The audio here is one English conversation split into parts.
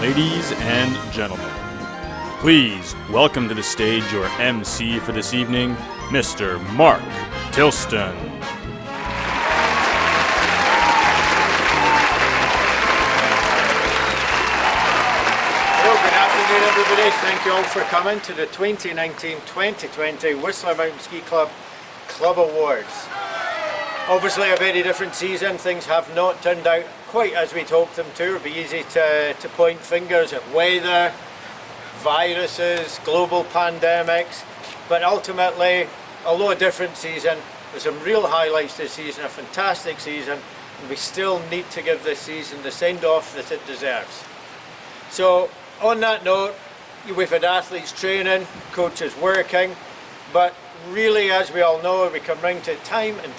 Ladies and gentlemen, please welcome to the stage your MC for this evening, Mr. Mark Tilston. Well, good afternoon everybody. Thank you all for coming to the 2019-2020 Whistler Mountain Ski Club Club Awards. Obviously a very different season. Things have not turned out quite as we'd hoped them to. It would be easy to point fingers at weather, viruses, global pandemics, but ultimately, although a different season, there's some real highlights this season, a fantastic season, and we still need to give this season the send-off that it deserves. So, on that note, we've had athletes training, coaches working, but really, as we all know, we come round to it time and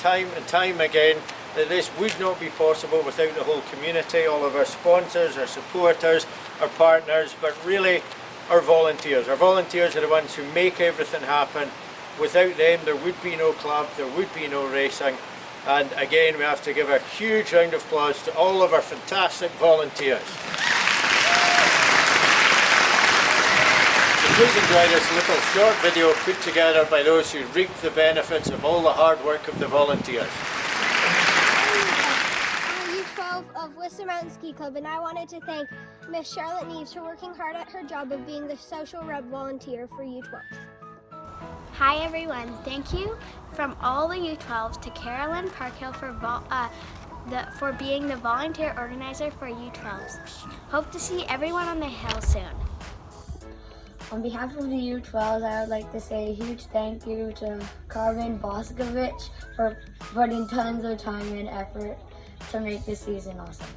time again, that this would not be possible without the whole community, all of our sponsors, our supporters, our partners, but really our volunteers. Our volunteers are the ones who make everything happen. Without them, there would be no club, there would be no racing. And again, we have to give a huge round of applause to all of our fantastic volunteers. Please enjoy this little short video put together by those who reap the benefits of all the hard work of the volunteers. I'm U12 of Whistler Mountain Ski Club, and I wanted to thank Miss Charlotte Neves for working hard at her job of being the social rep volunteer for U12. Hi everyone, thank you from all the U12s to Carolyn Parkhill for being the volunteer organizer for U12s. Hope to see everyone on the hill soon. On behalf of the U12s, I would like to say a huge thank you to Carmen Boscovich for putting tons of time and effort to make this season awesome.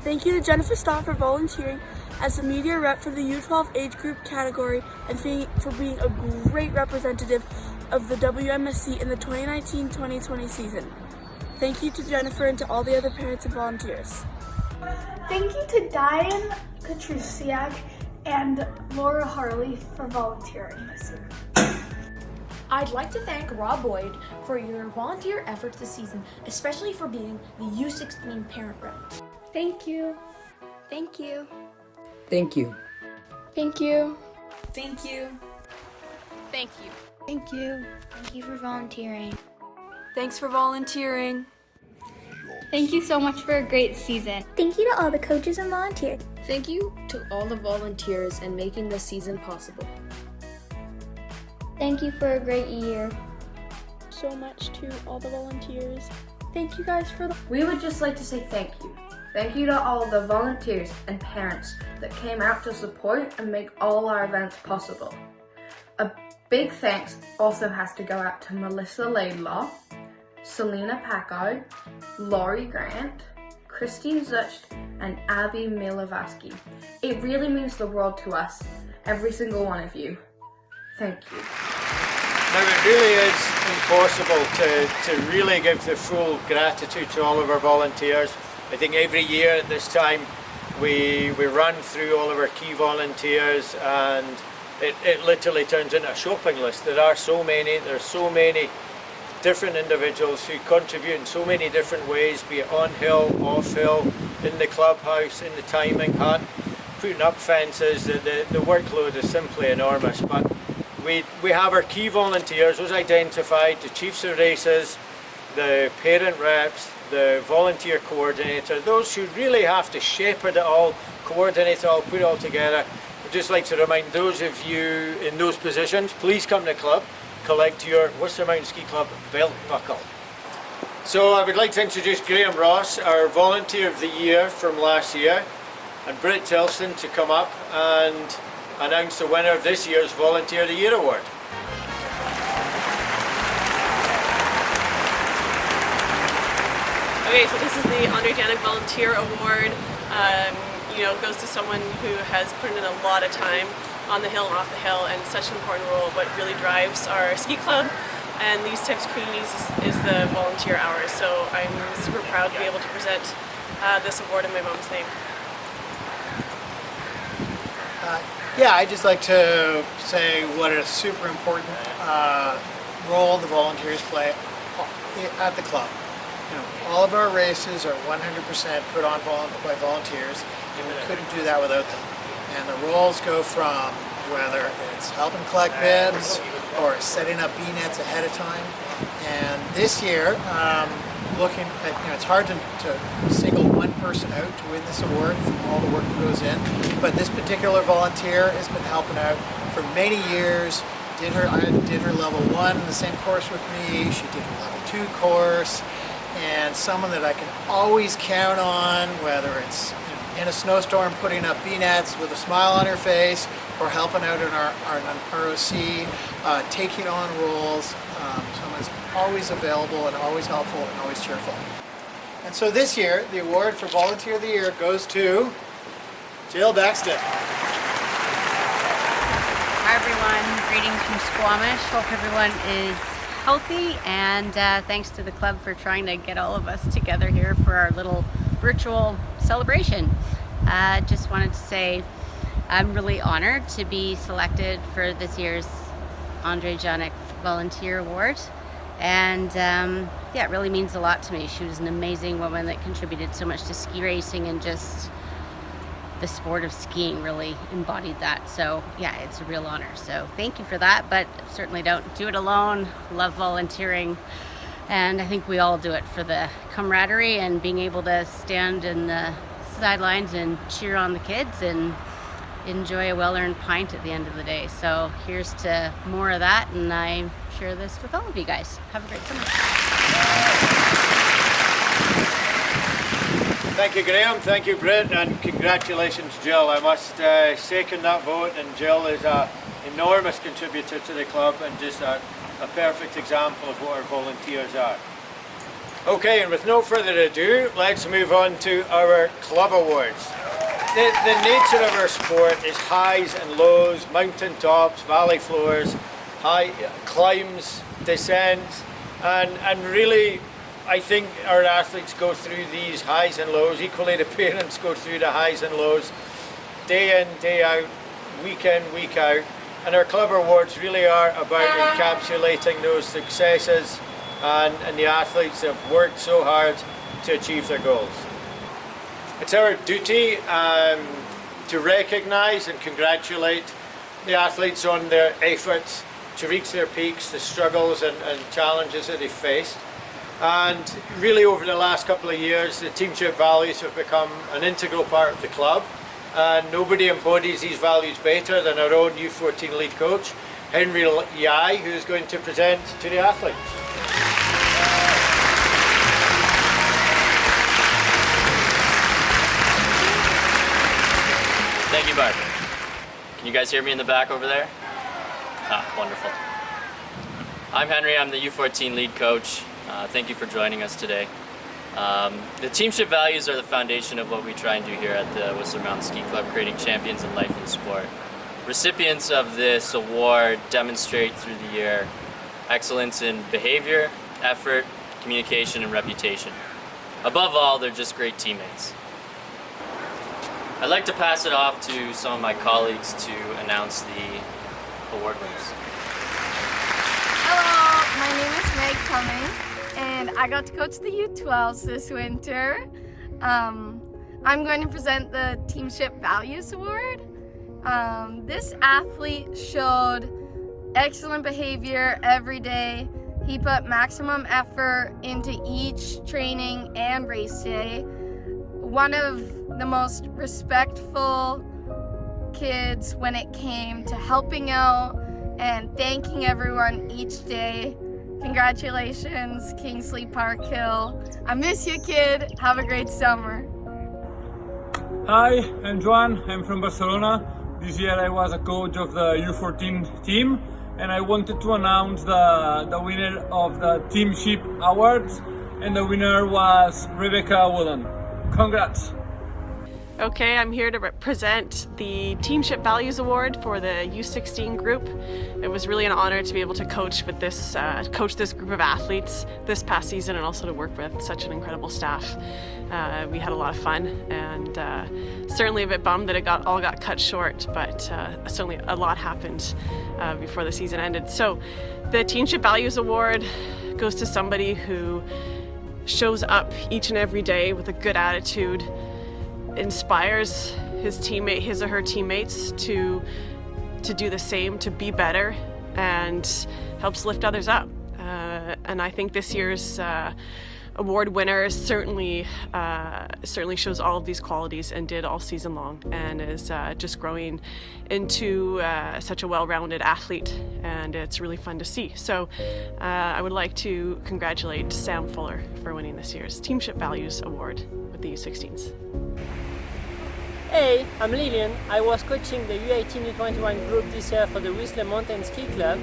Thank you to Jennifer Stott for volunteering as the media rep for the U12 age group category and for being a great representative of the WMSC in the 2019-2020 season. Thank you to Jennifer and to all the other parents and volunteers. Thank you to Diane Katrusiak and Laura Harley for volunteering this year. I'd like to thank Rob Boyd for your volunteer efforts this season, especially for being the U16 parent rep. Thank you. Thank you. Thank you. Thank you. Thank you. Thank you. Thank you. Thank you for volunteering. Thanks for volunteering. Thank you so much for a great season. Thank you to all the coaches and volunteers. Thank you to all the volunteers and making this season possible. Thank you for a great year. So much to all the volunteers. Thank you guys for We would just like to say thank you. Thank you to all the volunteers and parents that came out to support and make all our events possible. A big thanks also has to go out to Melissa Laidlaw, Selena Packard, Laurie Grant, Christine Zucht, and Abby Milovaski. It really means the world to us, every single one of you. Thank you. Now it really is impossible to really give the full gratitude to all of our volunteers. I think every year at this time we run through all of our key volunteers and it literally turns into a shopping list. There's so many different individuals who contribute in so many different ways, be it on hill, off hill, in the clubhouse, in the timing hut, putting up fences. The workload is simply enormous, but we have our key volunteers, those identified, the chiefs of races, the parent reps, the volunteer coordinator, those who really have to shepherd it all, coordinate it all, put it all together. I'd just like to remind those of you in those positions, please come to the club, collect your Whistler Mountain Ski Club belt buckle. So I would like to introduce Graham Ross, our Volunteer of the Year from last year, and Britt Tilson to come up and announce the winner of this year's Volunteer of the Year award. Okay, so this is the Andre Danik Volunteer Award. Goes to someone who has put in a lot of time on the hill and off the hill, and such an important role. What really drives our ski club and these types of communities is the volunteer hours. So I'm super proud to be able to present this award in my mom's name. I'd just like to say what a super important role the volunteers play at the club. All of our races are 100% put on by volunteers, and we couldn't do that without them. And the roles go from whether it's helping collect bibs or setting up bee nets ahead of time. And this year, looking at, it's hard to single one person out to win this award from all the work that goes in, but this particular volunteer has been helping out for many years. Did her level 1 in the same course with me. She did her level 2 course, and someone that I can always count on, whether it's in a snowstorm putting up bee nets with a smile on her face, or helping out in our ROC, taking on roles. Someone's always available and always helpful and always cheerful. And so this year, the award for Volunteer of the Year goes to Jill Baxton. Hi everyone, greetings from Squamish. Hope everyone is healthy, and thanks to the club for trying to get all of us together here for our little virtual celebration. Just wanted to say I'm really honored to be selected for this year's Andre Janik Volunteer Award, and yeah, it really means a lot to me. She was an amazing woman that contributed so much to ski racing, and just the sport of skiing really embodied that. So yeah, it's a real honor. So thank you for that, but certainly don't do it alone. Love volunteering, and I think we all do it for the camaraderie and being able to stand in the sidelines and cheer on the kids and enjoy a well-earned pint at the end of the day. So here's to more of that, and I share this with all of you guys. Have a great summer. Thank you, Graham. Thank you, Britt, and congratulations, Jill. I must second that vote, and Jill is an enormous contributor to the club and just a perfect example of what our volunteers are. Okay, and with no further ado, let's move on to our club awards. The nature of our sport is highs and lows, mountain tops, valley floors, high climbs, descents, and really I think our athletes go through these highs and lows. Equally, the parents go through the highs and lows, day in, day out, week in, week out. And our club awards really are about encapsulating those successes and the athletes that have worked so hard to achieve their goals. It's our duty to recognise and congratulate the athletes on their efforts to reach their peaks, the struggles and challenges that they've faced. And really over the last couple of years, the teamship values have become an integral part of the club. And nobody embodies these values better than our own U14 lead coach, Henry Yai, who is going to present to the athletes. Thank you, Mark. Can you guys hear me in the back over there? Ah, wonderful. I'm Henry, I'm the U14 lead coach. Thank you for joining us today. The teamship values are the foundation of what we try and do here at the Whistler Mountain Ski Club, creating champions in life and sport. Recipients of this award demonstrate through the year excellence in behavior, effort, communication, and reputation. Above all, they're just great teammates. I'd like to pass it off to some of my colleagues to announce the award winners. Hello, my name is Meg Cumming, and I got to coach the U12s this winter. I'm going to present the Teamship Values Award. This athlete showed excellent behavior every day. He put maximum effort into each training and race day. One of the most respectful kids when it came to helping out and thanking everyone each day. Congratulations, Kingsley Park Hill. I miss you, kid. Have a great summer. Hi, I'm Joan. I'm from Barcelona. This year I was a coach of the U14 team, and I wanted to announce the winner of the Teamship Awards, and the winner was Rebecca Woolen. Congrats. Okay, I'm here to present the Teamship Values Award for the U16 group. It was really an honor to be able to coach with this group of athletes this past season, and also to work with such an incredible staff. We had a lot of fun, and certainly a bit bummed that it all got cut short, but certainly a lot happened before the season ended. So the Teamship Values Award goes to somebody who shows up each and every day with a good attitude, inspires his or her teammates to do the same, to be better, and helps lift others up. And I think this year's award winner certainly shows all of these qualities and did all season long, and is just growing into such a well-rounded athlete, and it's really fun to see. So I would like to congratulate Sam Fuller for winning this year's Teamship Values Award with the U16s. Hey, I'm Lillian. I was coaching the U18 U21 group this year for the Whistler Mountain Ski Club,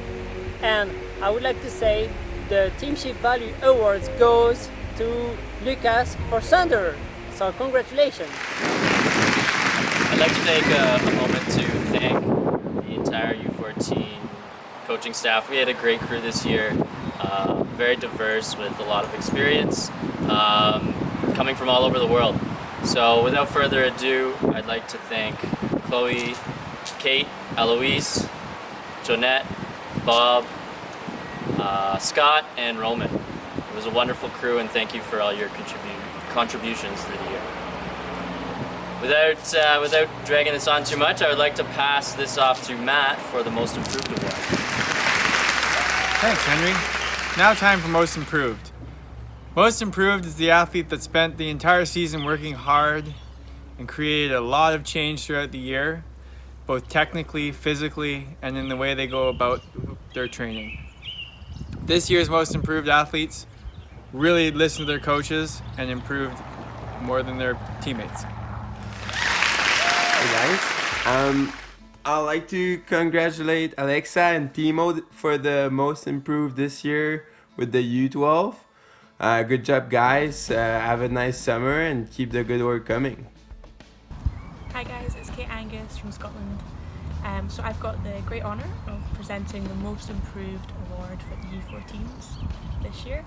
and I would like to say the Teamship Value Awards goes to Lucas for Thunder. So congratulations. I'd like to take a moment to thank the entire U14 coaching staff. We had a great crew this year, very diverse with a lot of experience, coming from all over the world. So without further ado, I'd like to thank Chloe, Kate, Eloise, Jonette, Bob, Scott, and Roman. It was a wonderful crew, and thank you for all your contributions through the year. Without dragging this on too much, I would like to pass this off to Matt for the Most Improved Award. Thanks, Henry. Now time for Most Improved. Most Improved is the athlete that spent the entire season working hard and created a lot of change throughout the year, both technically, physically, and in the way they go about their training. This year's Most Improved athletes really listened to their coaches and improved more than their teammates. Hey guys, I'd like to congratulate Alexa and Timo for the Most Improved this year with the U12. Good job, guys. Have a nice summer and keep the good work coming. Hi guys, it's Kate Angus from Scotland. So I've got the great honour of presenting the Most Improved Award for the U14s this year.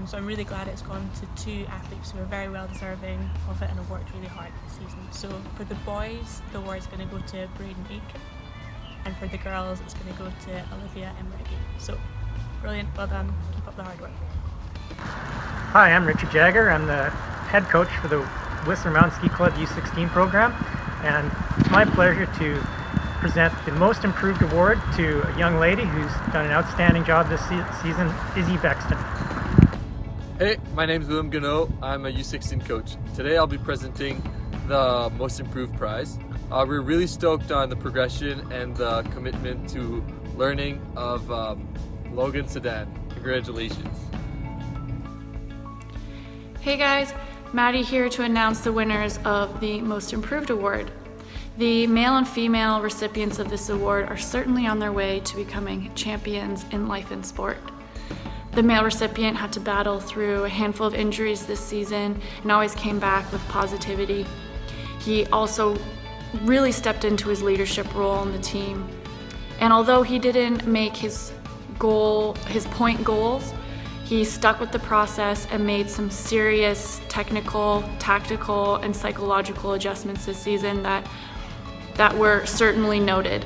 So I'm really glad it's gone to two athletes who are very well deserving of it and have worked really hard this season. So for the boys, the award's going to go to Braden Aitken, and for the girls, it's going to go to Olivia Emmerich. So brilliant, well done, keep up the hard work. Hi, I'm Richard Jagger. I'm the head coach for the Whistler Mountain Ski Club U16 program, and it's my pleasure to present the Most Improved Award to a young lady who's done an outstanding job this season, Izzy Bexton. Hey, my name is William Gano. I'm a U16 coach. Today I'll be presenting the Most Improved prize. We're really stoked on the progression and the commitment to learning of Logan Sedan. Congratulations. Hey guys, Maddie here to announce the winners of the Most Improved Award. The male and female recipients of this award are certainly on their way to becoming champions in life and sport. The male recipient had to battle through a handful of injuries this season and always came back with positivity. He also really stepped into his leadership role in the team. And although he didn't make his point goals, he stuck with the process and made some serious technical, tactical, and psychological adjustments this season that were certainly noted.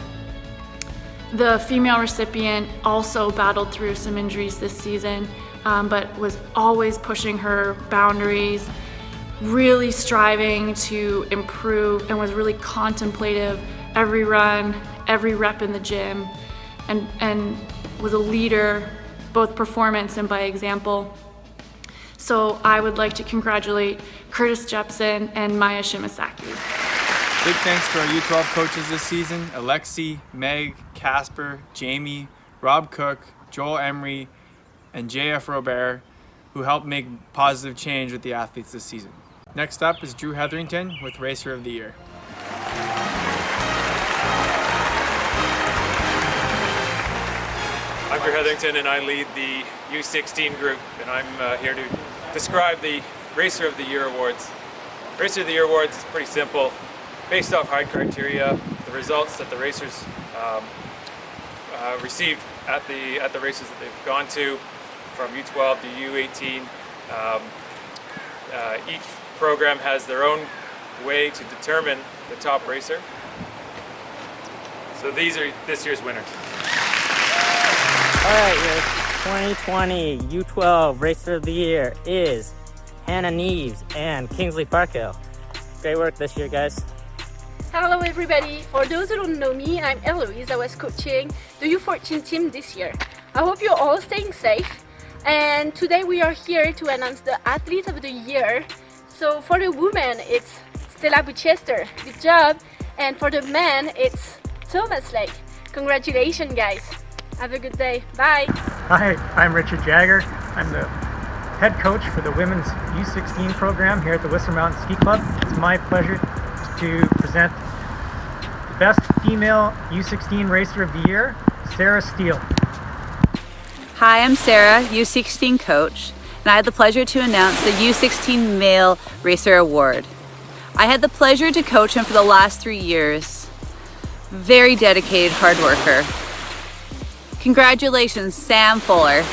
The female recipient also battled through some injuries this season, but was always pushing her boundaries, really striving to improve, and was really contemplative every run, every rep in the gym, and was a leader, both performance and by example. So I would like to congratulate Curtis Jepson and Maya Shimasaki. Big thanks to our U12 coaches this season, Alexi, Meg, Casper, Jamie, Rob Cook, Joel Emery, and JF Robert, who helped make positive change with the athletes this season. Next up is Drew Hetherington with Racer of the Year. I'm Drew Hetherington and I lead the U16 group, and I'm here to describe the Racer of the Year Awards. Racer of the Year Awards is pretty simple. Based off high criteria, the results that the racers received at the races that they've gone to, from U12 to U18. Each program has their own way to determine the top racer. So these are this year's winners. All right, your 2020 U12 Racer of the Year is Hannah Neves and Kingsley Parkhill. Great work this year, guys. Hello everybody, for those who don't know me, I'm Eloise. I was coaching the U14 team this year. I hope you're all staying safe, and today we are here to announce the Athlete of the Year. So for the women it's Stella Buchester, good job, and for the men it's Thomas Lake. Congratulations guys, have a good day, bye! Hi, I'm Richard Jagger. I'm the head coach for the women's U16 program here at the Whistler Mountain Ski Club. It's my pleasure to present the best female U16 racer of the year, Sarah Steele. Hi, I'm Sarah, U16 coach, and I had the pleasure to announce the U16 Male Racer Award. I had the pleasure to coach him for the last 3 years. Very dedicated, hard worker. Congratulations, Sam Fuller.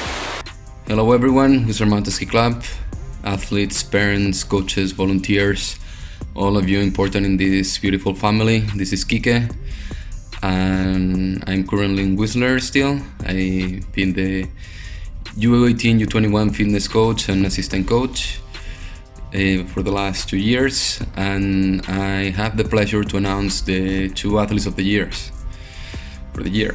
Hello everyone, Whistler Mountain Ski Club, athletes, parents, coaches, volunteers, all of you important in this beautiful family. This is Kike, and I'm currently in Whistler still. I've been the U18, U21 fitness coach and assistant coach for the last 2 years, and I have the pleasure to announce the 2 athletes of the years for the year.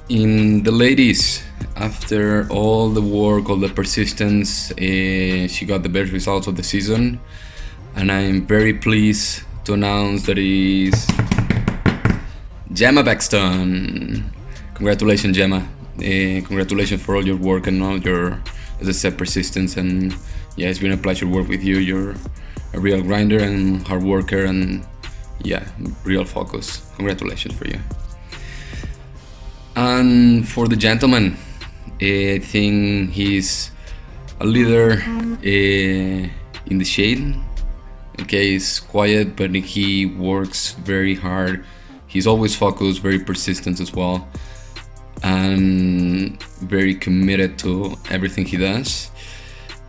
In the ladies, after all the work, all the persistence, she got the best results of the season, and I'm very pleased to announce that it is Gemma Baxton. Congratulations, Gemma. Congratulations for all your work and all your, as I said, persistence, and yeah, it's been a pleasure to work with you. You're a real grinder and hard worker, and yeah, real focus. Congratulations for you. And for the gentleman, I think he's a leader in the shade. Okay, he's quiet, but he works very hard. He's always focused, very persistent as well, and very committed to everything he does.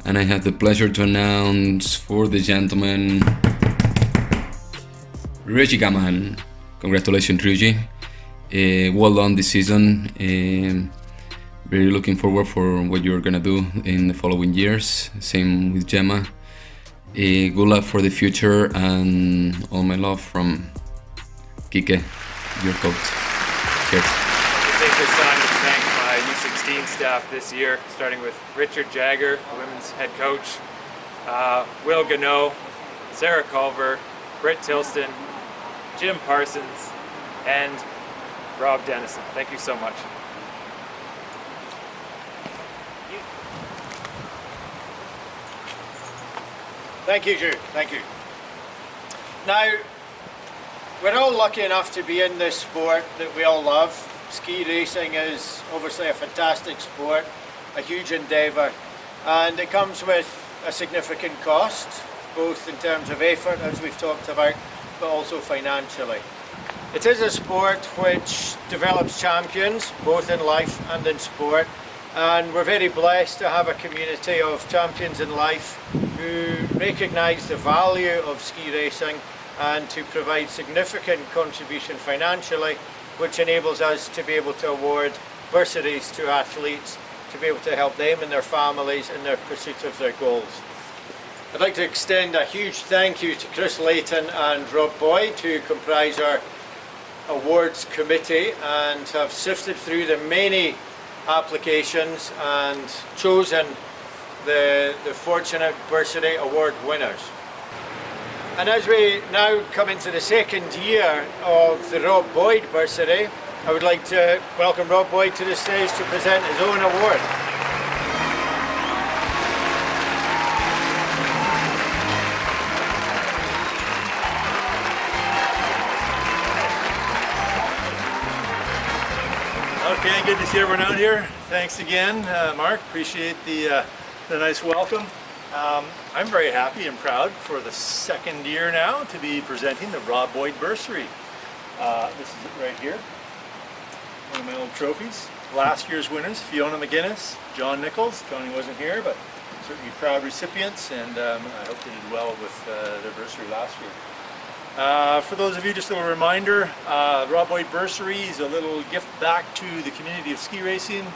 And I have the pleasure to announce for the gentleman, Reggie Gaman. Congratulations, Reggie. Well done this season. Very looking forward for what you're gonna do in the following years. Same with Gemma. Good luck for the future, and all my love from Kike, your coach. Cheers. I take this time to thank my U16 staff this year, starting with Richard Jagger, the women's head coach, Will Gano, Sarah Culver, Britt Tilston, Jim Parsons, and Rob Dennison. Thank you so much. Thank you, Drew. Thank you. Now, we're all lucky enough to be in this sport that we all love. Ski racing is obviously a fantastic sport, a huge endeavour, and it comes with a significant cost, both in terms of effort, as we've talked about, but also financially. It is a sport which develops champions, both in life and in sport, and we're very blessed to have a community of champions in life who recognise the value of ski racing and to provide significant contribution financially, which enables us to be able to award bursaries to athletes to be able to help them and their families in their pursuit of their goals. I'd like to extend a huge thank you to Chris Layton and Rob Boyd, who comprise our awards committee and have sifted through the many applications and chosen the fortunate bursary award winners. And as we now come into the second year of the Rob Boyd bursary, I would like to welcome Rob Boyd to the stage to present his own award. Okay, good to see everyone out here. Thanks again, Mark. Appreciate the nice welcome. I'm very happy and proud for the second year now to be presenting the Rob Boyd Bursary. This is it right here. One of my old trophies. Last year's winners, Fiona McGuinness, John Nichols. Johnny wasn't here, but certainly proud recipients, and I hope they did well with their bursary last year. For those of you, just a little reminder, Rob Boyd Bursary is a little gift back to the community of ski racing.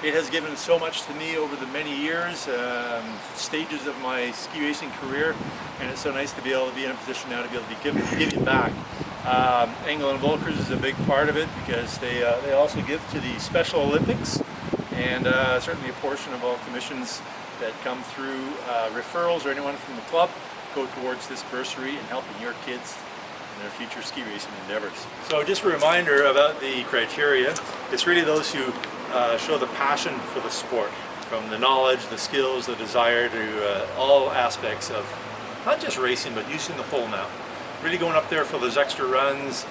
It has given so much to me over the many years, stages of my ski racing career, and it's so nice to be able to be in a position now to be able to be giving back. Engel and Volkers is a big part of it because they also give to the Special Olympics, and certainly a portion of all commissions that come through referrals or anyone from the club go towards this bursary and helping your kids in their future ski racing endeavors. So just a reminder about the criteria. It's really those who show the passion for the sport, from the knowledge, the skills, the desire to all aspects of not just racing but using the whole mount. Really going up there for those extra runs,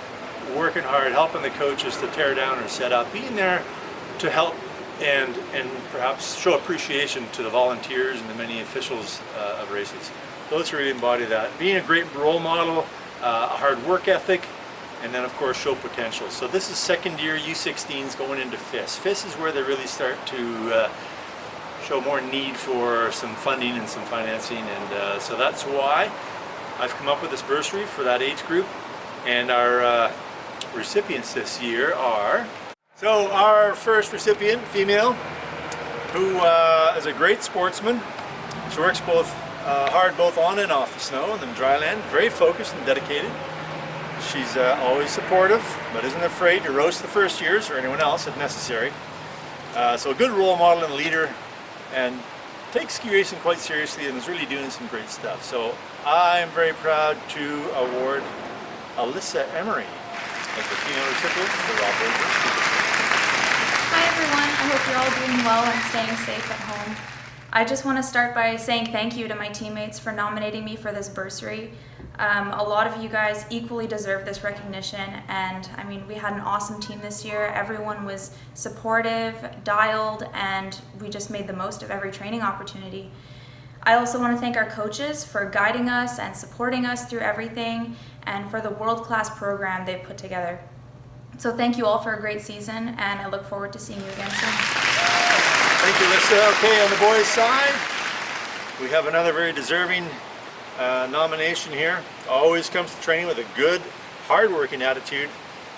working hard, helping the coaches to tear down or set up, being there to help and perhaps show appreciation to the volunteers and the many officials of races. Those who really embody that. Being a great role model, a hard work ethic, and then of course show potential. So this is second year U16s going into FIS. FIS is where they really start to show more need for some funding and some financing, and so that's why I've come up with this bursary for that age group. And our recipients this year are, so our first recipient, female, who is a great sportsman. She works hard both on and off the snow and the dry land, very focused and dedicated. She's always supportive, but isn't afraid to roast the first years or anyone else if necessary. So a good role model and leader, and takes ski racing quite seriously and is really doing some great stuff. So I'm very proud to award Alyssa Emery as the female recipient of the Rob Boyd. Hi everyone, I hope you're all doing well and staying safe at home. I just want to start by saying thank you to my teammates for nominating me for this bursary. A lot of you guys equally deserve this recognition, and I mean, we had an awesome team this year. Everyone was supportive, dialed, and we just made the most of every training opportunity. I also want to thank our coaches for guiding us and supporting us through everything, and for the world-class program they've put together. So thank you all for a great season, and I look forward to seeing you again soon. Thank you, Lisa. Okay, on the boys' side, we have another very deserving nomination here. Always comes to training with a good, hard-working attitude.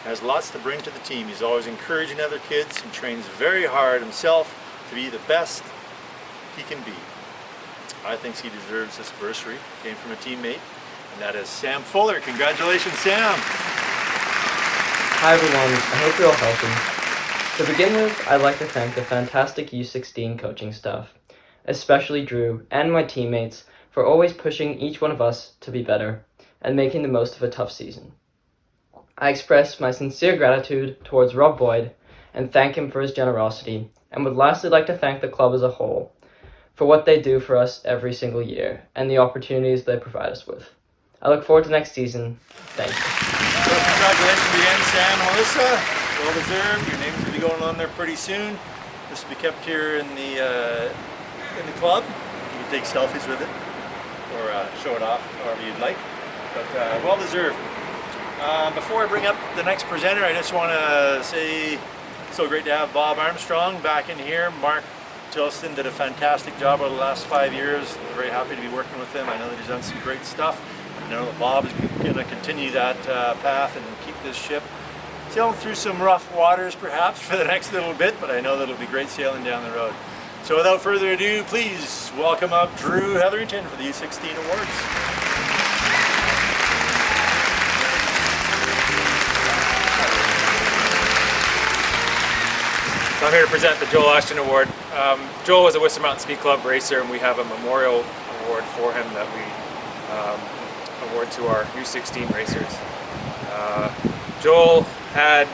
Has lots to bring to the team. He's always encouraging other kids and trains very hard himself to be the best he can be. I think he deserves this bursary. Came from a teammate, and that is Sam Fuller. Congratulations, Sam. Hi everyone, I hope you're all healthy. To begin with, I'd like to thank the fantastic U16 coaching staff, especially Drew and my teammates, for always pushing each one of us to be better and making the most of a tough season. I express my sincere gratitude towards Rob Boyd and thank him for his generosity, and would lastly like to thank the club as a whole for what they do for us every single year and the opportunities they provide us with. I look forward to next season. Thank you. So congratulations again, Sam and Melissa. Well deserved. Your names will be going on there pretty soon. This will be kept here in the club. You can take selfies with it or show it off however you'd like. But well deserved. Before I bring up the next presenter, I just want to say so great to have Bob Armstrong back in here. Mark Tilston did a fantastic job over the last 5 years. I'm very happy to be working with him. I know that he's done some great stuff. I know that Bob is going to continue that path and keep this ship sailing through some rough waters perhaps for the next little bit, but I know that it'll be great sailing down the road. So without further ado, please welcome up Drew Hetherington for the U16 Awards. So I'm here to present the Joel Ashton Award. Joel was a Whistler Mountain Ski Club racer, and we have a memorial award for him that we award to our U16 racers. Joel had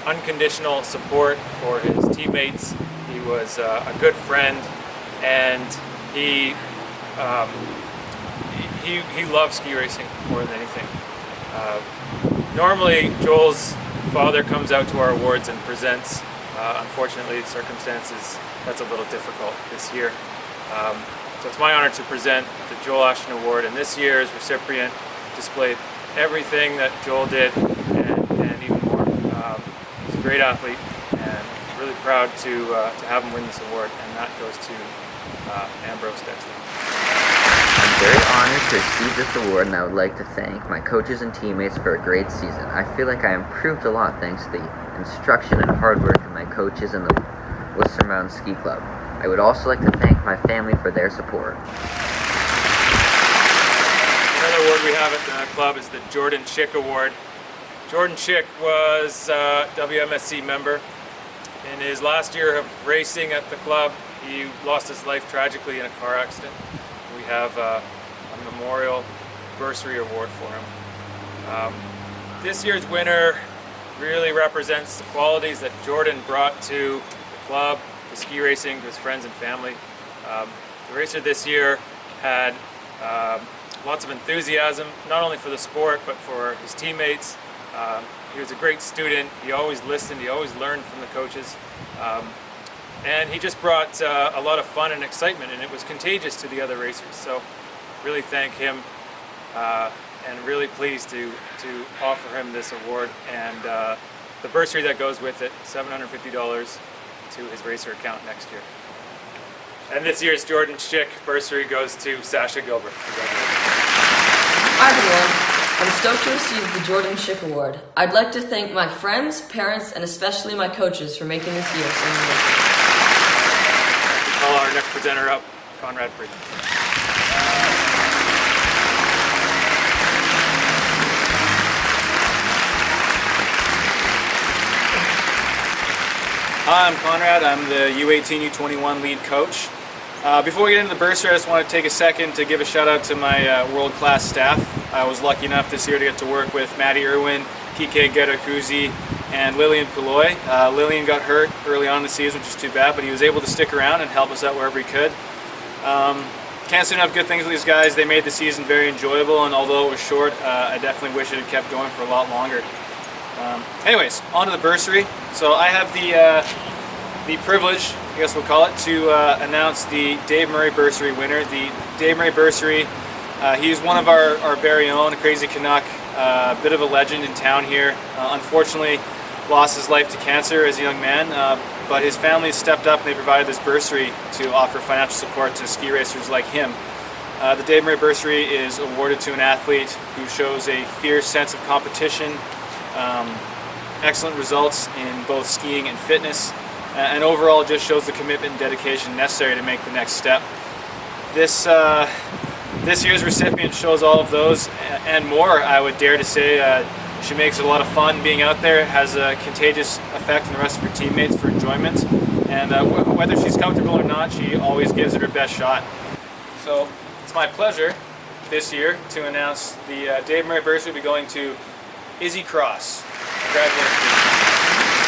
unconditional support for his teammates. He was a good friend, and he loved ski racing more than anything. Normally, Joel's father comes out to our awards and presents. Unfortunately, circumstances, that's a little difficult this year. So it's my honor to present the Joel Ashton Award, and this year's recipient displayed everything that Joel did and even more. He's a great athlete, and really proud to have him win this award, and that goes to Ambrose Dexter. I'm very honored to receive this award, and I would like to thank my coaches and teammates for a great season. I feel like I improved a lot thanks to the instruction and hard work of my coaches and the Whistler Mountain Ski Club. I would also like to thank my family for their support. Another award we have at the club is the Jordan Schick Award. Jordan Schick was a WMSC member. In his last year of racing at the club, he lost his life tragically in a car accident. We have a memorial bursary award for him. This year's winner really represents the qualities that Jordan brought to the club, to ski racing, to his friends and family. The racer this year had lots of enthusiasm, not only for the sport, but for his teammates. He was a great student. He always listened. He always learned from the coaches. And he just brought a lot of fun and excitement, and it was contagious to the other racers. So really thank him, and really pleased to offer him this award and the bursary that goes with it, $750 to his racer account next year. And this year's Jordan Schick bursary goes to Sasha Gilbert. Hi everyone, I'm stoked to receive the Jordan Schick Award. I'd like to thank my friends, parents, and especially my coaches for making this year so amazing. We call our next presenter up, Conrad Friedman. Hi, I'm Conrad. I'm the U18, U21 lead coach. Before we get into the bursary, I just want to take a second to give a shout out to my world-class staff. I was lucky enough this year to get to work with Maddie Irwin, Kike Gerakouzi, and Lillian Puloy. Lillian got hurt early on in the season, which is too bad, but he was able to stick around and help us out wherever he could. Can't say enough good things with these guys. They made the season very enjoyable, and although it was short, I definitely wish it had kept going for a lot longer. Anyways, on to the bursary. So I have the privilege, I guess we'll call it, to announce the Dave Murray Bursary winner. The Dave Murray Bursary, he's one of our very own, a crazy Canuck, a bit of a legend in town here. Unfortunately, lost his life to cancer as a young man, but his family stepped up and they provided this bursary to offer financial support to ski racers like him. The Dave Murray Bursary is awarded to an athlete who shows a fierce sense of competition, excellent results in both skiing and fitness, and overall just shows the commitment and dedication necessary to make the next step. This year's recipient shows all of those and more, I would dare to say. She makes it a lot of fun being out there, has a contagious effect on the rest of her teammates for enjoyment, and whether she's comfortable or not, she always gives it her best shot. So it's my pleasure this year to announce the Dave Murray Bursary will be going to Izzy Cross. Congratulations.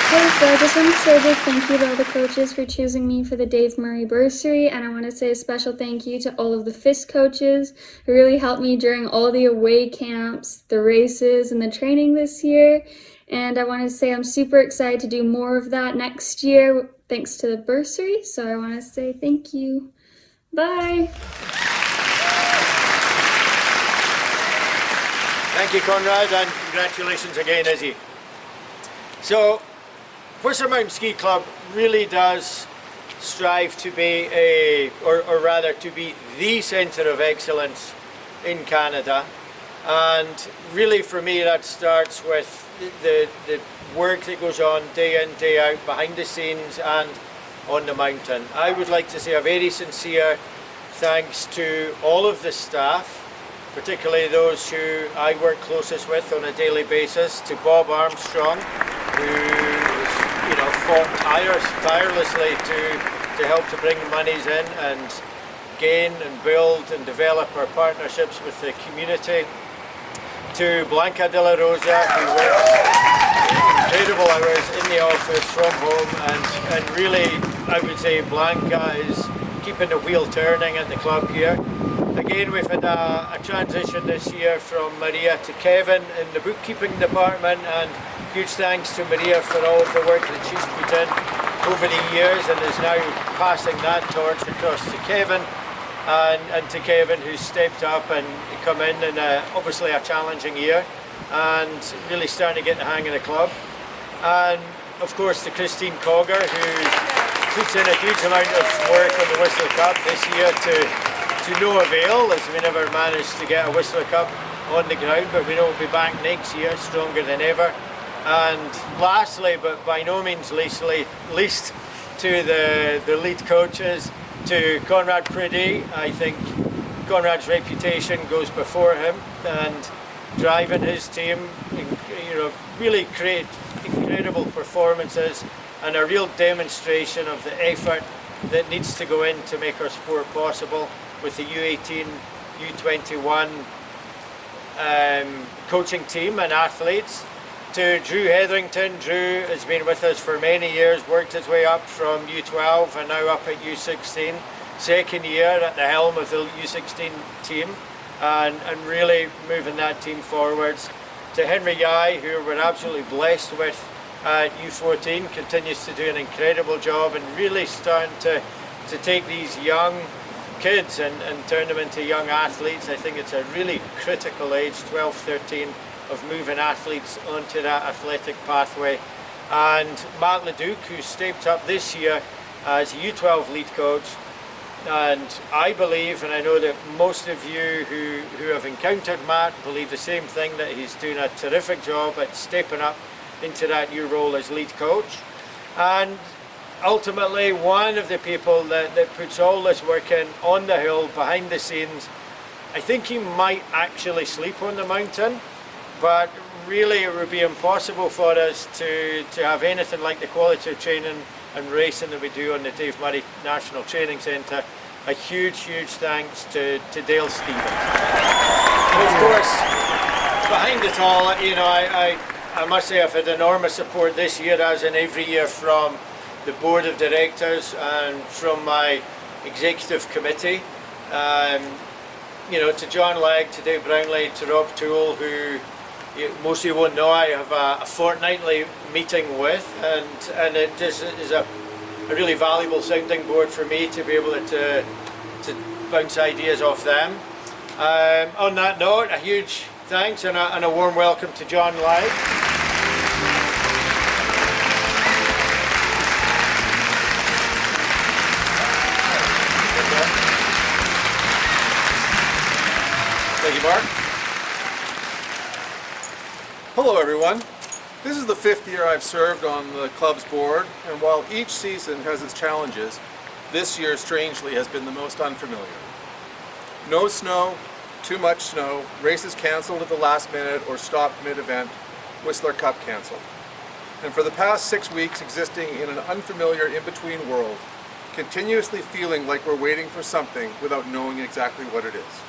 Hey, so I just want to say a big thank you to all the coaches for choosing me for the Dave Murray Bursary, and I want to say a special thank you to all of the FIST coaches who really helped me during all the away camps, the races, and the training this year. And I want to say I'm super excited to do more of that next year thanks to the bursary, so I want to say thank you. Bye! Thank you, Conrad, and congratulations again, Izzy. So, Whistler Mountain Ski Club really does strive to be or rather to be the centre of excellence in Canada, and really for me that starts with the work that goes on day in, day out, behind the scenes and on the mountain. I would like to say a very sincere thanks to all of the staff, particularly those who I work closest with on a daily basis, to Bob Armstrong, who fought tirelessly to help to bring monies in and gain and build and develop our partnerships with the community, to Blanca de la Rosa, who works incredible hours in the office from home, and really I would say Blanca is keeping the wheel turning at the club here. Again, we've had a transition this year from Maria to Kevin in the bookkeeping department, and huge thanks to Maria for all of the work that she's put in over the years and is now passing that torch across to Kevin, and to Kevin, who's stepped up and come in obviously a challenging year and really starting to get the hang of the club. And of course to Christine Cogger, who puts in a huge amount of work on the Whistler Cup this year to no avail, as we never managed to get a Whistler Cup on the ground, but we know we'll be back next year stronger than ever. And lastly, but by no means least, to the lead coaches, to Conrad Priddy. I think Conrad's reputation goes before him, and driving his team, really create incredible performances and a real demonstration of the effort that needs to go in to make our sport possible with the U18, U21 coaching team and athletes. To Drew Hetherington. Drew has been with us for many years, worked his way up from U12 and now up at U16. Second year at the helm of the U16 team and really moving that team forwards. To Henry Yai, who we're absolutely blessed with at U14, continues to do an incredible job and really starting to take these young kids and turn them into young athletes. I think it's a really critical age, 12, 13, of moving athletes onto that athletic pathway. And Matt Leduc, who stepped up this year as U12 lead coach, and I believe, and I know that most of you who have encountered Matt believe the same thing, that he's doing a terrific job at stepping up into that new role as lead coach. And ultimately one of the people that puts all this work in on the hill, behind the scenes. I think he might actually sleep on the mountain, but really it would be impossible for us to have anything like the quality of training and racing that we do on the Dave Murray National Training Centre. A huge thanks to Dale Stevens. Of course, behind it all, I must say I've had enormous support this year, as in every year, from the board of directors and from my executive committee. To John Legg, to Dave Brownlee, to Rob Toole, who most of you won't know I have a fortnightly meeting with, and it just is a really valuable sounding board for me to be able to bounce ideas off them. On that note, a huge thanks and a warm welcome to John Legg. Thank you, Mark. Hello, everyone. This is the 5th year I've served on the club's board, and while each season has its challenges, this year, strangely, has been the most unfamiliar. No snow, too much snow, races canceled at the last minute or stopped mid-event, Whistler Cup canceled. And for the past 6 weeks, existing in an unfamiliar in-between world, continuously feeling like we're waiting for something without knowing exactly what it is.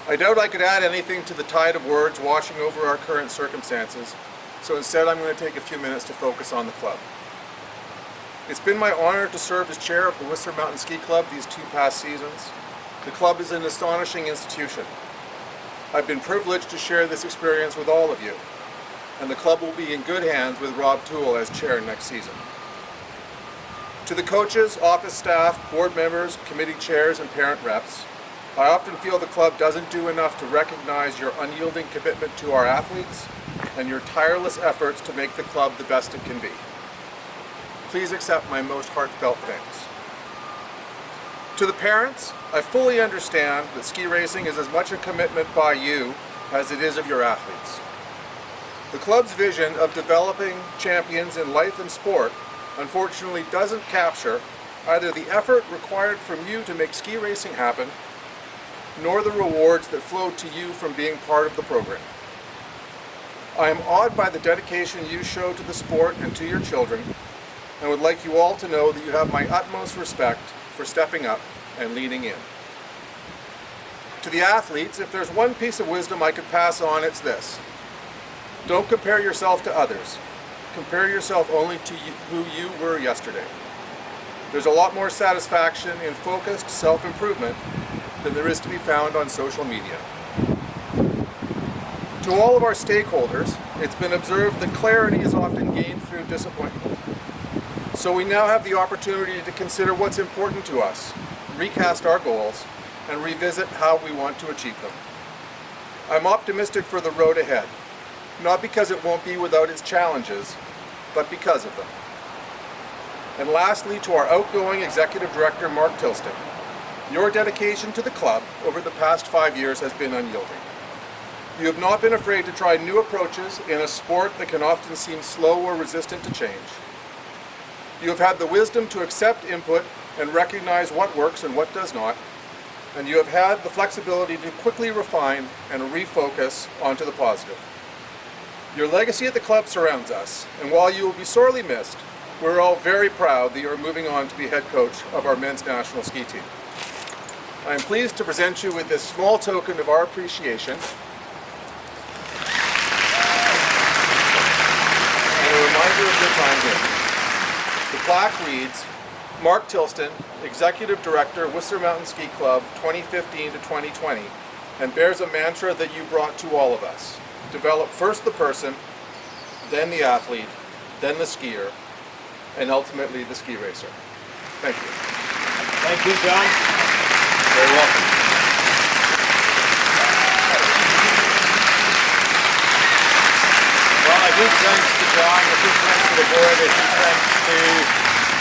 I doubt I could add anything to the tide of words washing over our current circumstances, so instead I'm going to take a few minutes to focus on the club. It's been my honor to serve as chair of the Whistler Mountain Ski Club these 2 past seasons. The club is an astonishing institution. I've been privileged to share this experience with all of you, and the club will be in good hands with Rob Toole as chair next season. To the coaches, office staff, board members, committee chairs, and parent reps, I often feel the club doesn't do enough to recognize your unyielding commitment to our athletes and your tireless efforts to make the club the best it can be. Please accept my most heartfelt thanks. To the parents, I fully understand that ski racing is as much a commitment by you as it is of your athletes. The club's vision of developing champions in life and sport unfortunately doesn't capture either the effort required from you to make ski racing happen, nor the rewards that flow to you from being part of the program. I am awed by the dedication you show to the sport and to your children, and would like you all to know that you have my utmost respect for stepping up and leaning in. To the athletes, if there's one piece of wisdom I could pass on, it's this. Don't compare yourself to others. Compare yourself only to who you were yesterday. There's a lot more satisfaction in focused self-improvement than there is to be found on social media. To all of our stakeholders, it's been observed that clarity is often gained through disappointment. So we now have the opportunity to consider what's important to us, recast our goals, and revisit how we want to achieve them. I'm optimistic for the road ahead, not because it won't be without its challenges, but because of them. And lastly, to our outgoing Executive Director, Mark Tilston, your dedication to the club over the past 5 years has been unyielding. You have not been afraid to try new approaches in a sport that can often seem slow or resistant to change. You have had the wisdom to accept input and recognize what works and what does not, and you have had the flexibility to quickly refine and refocus onto the positive. Your legacy at the club surrounds us, and while you will be sorely missed, we're all very proud that you are moving on to be head coach of our men's national ski team. I am pleased to present you with this small token of our appreciation and a reminder of your time here. The plaque reads, Mark Tilston, Executive Director, Whistler Mountain Ski Club, 2015 to 2020, and bears a mantra that you brought to all of us. Develop first the person, then the athlete, then the skier, and ultimately the ski racer. Thank you. Thank you, John. Very welcome. Well, a big thanks to John, a big thanks to the board, a big thanks to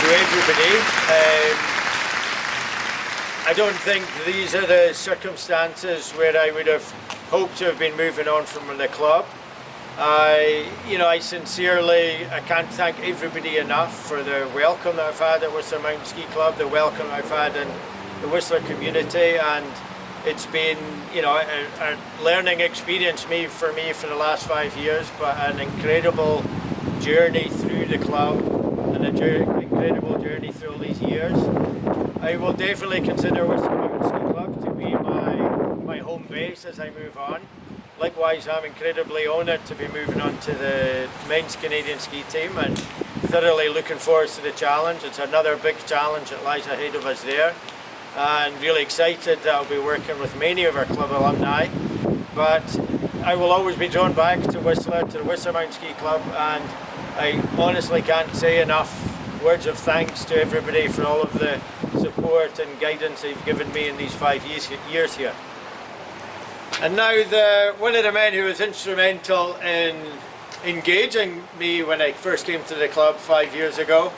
everybody. I don't think these are the circumstances where I would have hoped to have been moving on from the club. I can't thank everybody enough for the welcome that I've had at Whistler Mountain Ski Club, the welcome I've had in the Whistler community, and it's been, a learning experience for me for the last 5 years, but an incredible journey through the club and an incredible journey through all these years. I will definitely consider Whistler Mountain Ski Club to be my home base as I move on. Likewise, I'm incredibly honoured to be moving on to the men's Canadian ski team and thoroughly looking forward to the challenge. It's another big challenge that lies ahead of us there, and really excited that I'll be working with many of our club alumni. But I will always be drawn back to Whistler, to the Whistler Mountain Ski Club, and I honestly can't say enough words of thanks to everybody for all of the support and guidance they've given me in these 5 years here. And now one of the men who was instrumental in engaging me when I first came to the club 5 years ago,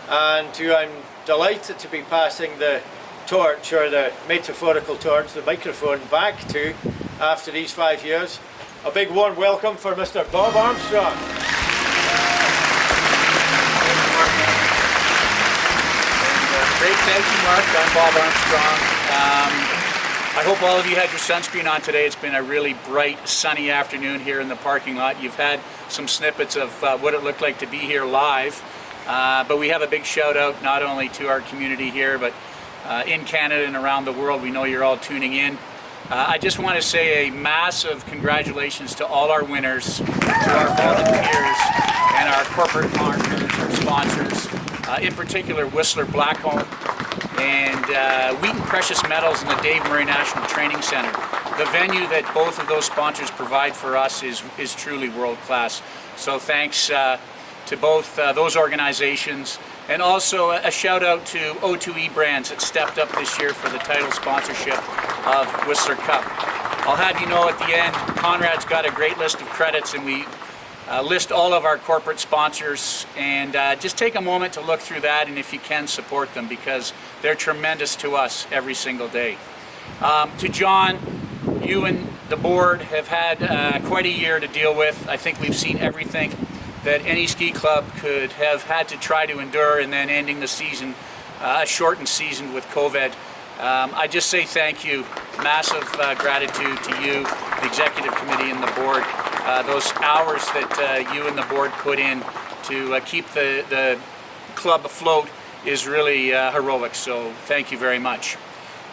and who I'm delighted to be passing the torch, or the metaphorical torch, the microphone, back to after these 5 years. A big warm welcome for Mr. Bob Armstrong. Great, thank you, Mark. I'm Bob Armstrong. I hope all of you had your sunscreen on today. It's been a really bright, sunny afternoon here in the parking lot. You've had some snippets of what it looked like to be here live, but we have a big shout out not only to our community here, but in Canada and around the world. We know you're all tuning in. I just want to say a massive congratulations to all our winners, to our volunteers and our corporate partners, our sponsors, in particular Whistler Blackcomb and Wheaton Precious Metals and the Dave Murray National Training Center. The venue that both of those sponsors provide for us is truly world class. So thanks to both those organizations, and also a shout out to O2E Brands that stepped up this year for the title sponsorship of Whistler Cup. I'll have you know at the end, Conrad's got a great list of credits, and we list all of our corporate sponsors, and just take a moment to look through that, and if you can, support them, because they're tremendous to us every single day. To John, you and the board have had quite a year to deal with. I think we've seen everything that any ski club could have had to try to endure, and then ending the season, a shortened season with COVID. I just say thank you, massive gratitude to you, the executive committee and the board. Those hours that you and the board put in to keep the club afloat is really heroic, so thank you very much.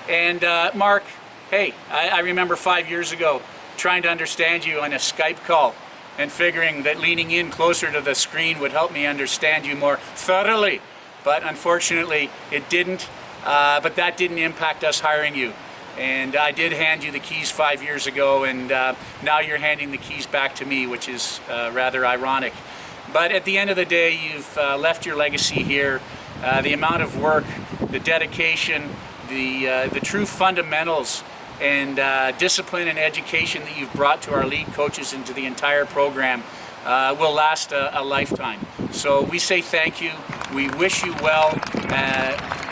And Mark, hey, I remember 5 years ago trying to understand you on a Skype call and figuring that leaning in closer to the screen would help me understand you more thoroughly, but unfortunately it didn't. But that didn't impact us hiring you. And I did hand you the keys 5 years ago, and now you're handing the keys back to me, which is rather ironic. But at the end of the day, you've left your legacy here. The amount of work, the dedication, the true fundamentals and discipline and education that you've brought to our lead coaches and to the entire program will last a lifetime. So we say thank you. We wish you well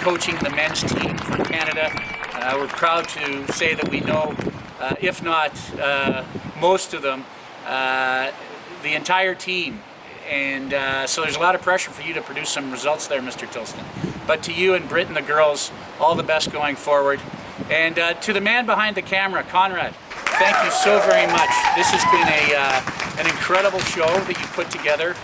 coaching the men's team for Canada. We're proud to say that we know, if not most of them, the entire team and so there's a lot of pressure for you to produce some results there, Mr. Tilston. But to you and Britt and the girls, all the best going forward. And to the man behind the camera, Conrad, thank you so very much. This has been an incredible show that you put together.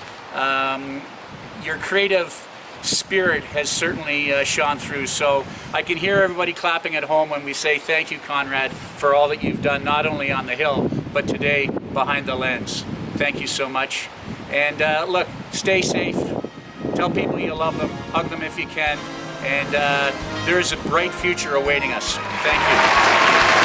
Your creative spirit has certainly shone through, so I can hear everybody clapping at home when we say thank you, Conrad, for all that you've done, not only on the hill, but today behind the lens. Thank you so much. And look, stay safe. Tell people you love them. Hug them if you can. And there is a bright future awaiting us. Thank you.